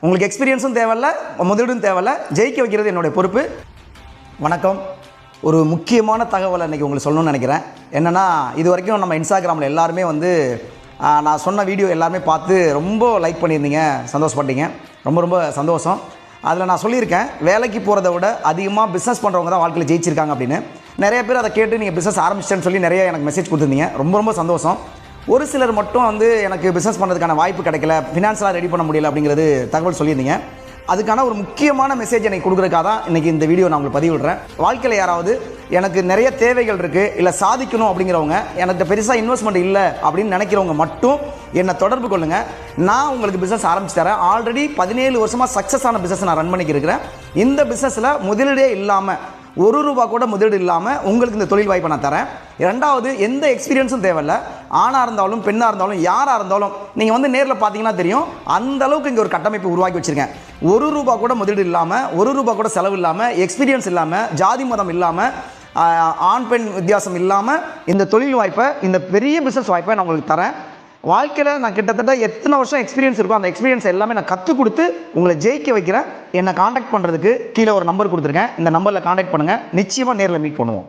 உங்களுக்கு எக்ஸ்பீரியன்ஸும் தேவையில்ல, முதலீடும் தேவையில்ல, ஜெயிக்க வைக்கிறது என்னுடைய பொறுப்பு. வணக்கம். ஒரு முக்கியமான தகவலை இன்றைக்கி உங்களுக்கு சொல்லணும்னு நினைக்கிறேன். என்னென்னா, இது வரைக்கும் நம்ம இன்ஸ்டாகிராமில் எல்லாருமே நான் சொன்ன வீடியோ எல்லாருமே பார்த்து ரொம்ப லைக் பண்ணியிருந்தீங்க, சந்தோஷப்பட்டீங்க. ரொம்ப ரொம்ப சந்தோஷம். அதில் நான் சொல்லியிருக்கேன், வேலைக்கு போகிறத விட அதிகமாக பிஸ்னஸ் பண்ணுறவங்க தான் வாழ்க்கையில் ஜெயிச்சிருக்காங்க அப்படின்னு. நிறைய பேர் அதை கேட்டு நீங்கள் பிஸ்னஸ் ஆரம்பிச்சிட்டேன்னு சொல்லி நிறைய எனக்கு மெசேஜ் கொடுத்துருந்தீங்க. ரொம்ப ரொம்ப சந்தோஷம். ஒரு சிலர் மட்டும் எனக்கு பிஸ்னஸ் பண்ணுறதுக்கான வாய்ப்பு கிடைக்கல, ஃபினான்ஸாக ரெடி பண்ண முடியல அப்படிங்கிறது தகவல் சொல்லியிருந்தீங்க. அதுக்கான ஒரு முக்கியமான மெசேஜ் எனக்கு கொடுக்குறதுக்காக தான் இன்றைக்கி இந்த வீடியோ நான் உங்களுக்கு பதிவிடுறேன். வாழ்க்கையில் யாராவது எனக்கு நிறைய தேவைகள் இருக்குது, இல்லை சாதிக்கணும் அப்படிங்கிறவங்க, எனக்கு பெருசாக இன்வெஸ்ட்மெண்ட் இல்லை அப்படின்னு நினைக்கிறவங்க மட்டும் என்னை தொடர்பு கொள்ளுங்கள். நான் உங்களுக்கு பிஸ்னஸ் ஆரம்பிச்சு தரேன். ஆல்ரெடி 17 வருஷமாக சக்ஸஸ் ஆன பிஸ்னஸ் நான் ரன் பண்ணிக்கிறேன். இந்த பிஸ்னஸில் முதலீடே இல்லாமல், ₹1 கூட முதலீடு இல்லாமல் உங்களுக்கு இந்த தொழில் வாய்ப்பை நான் தரேன். ரெண்டாவது, எந்த எக்ஸ்பீரியன்ஸும் தேவையில்ல. ஆணாக இருந்தாலும் பெண்ணாக இருந்தாலும் யாராக இருந்தாலும் நீங்கள் நேரில் பார்த்தீங்கன்னா தெரியும், அந்த அளவுக்கு இங்கே ஒரு கட்டமைப்பு உருவாக்கி வச்சுருக்கேன். ₹1 கூட முதலீடு இல்லாமல், ₹1 கூட செலவு இல்லாமல், எக்ஸ்பீரியன்ஸ் இல்லாமல், ஜாதி மதம் இல்லாமல், ஆண் பெண் வித்தியாசம் இல்லாமல் இந்த தொழில் வாய்ப்பை, இந்த பெரிய பிஸ்னஸ் வாய்ப்பை நான் உங்களுக்கு தரேன். வாழ்க்கையில் நான் கிட்டத்தட்ட எத்தனை வருஷம் எக்ஸ்பீரியன்ஸ் இருக்கோ அந்த எக்ஸ்பீரியன்ஸ் எல்லாமே நான் கற்றுக் கொடுத்து உங்களை ஜெயிக்க வைக்கிறேன். என்னை காண்டாக்ட் பண்ணுறதுக்கு கீழே ஒரு நம்பர் கொடுத்துருக்கேன். இந்த நம்பரில் காண்டாக்ட் பண்ணுங்கள். நிச்சயமாக நேரில் மீட் பண்ணுவோம்.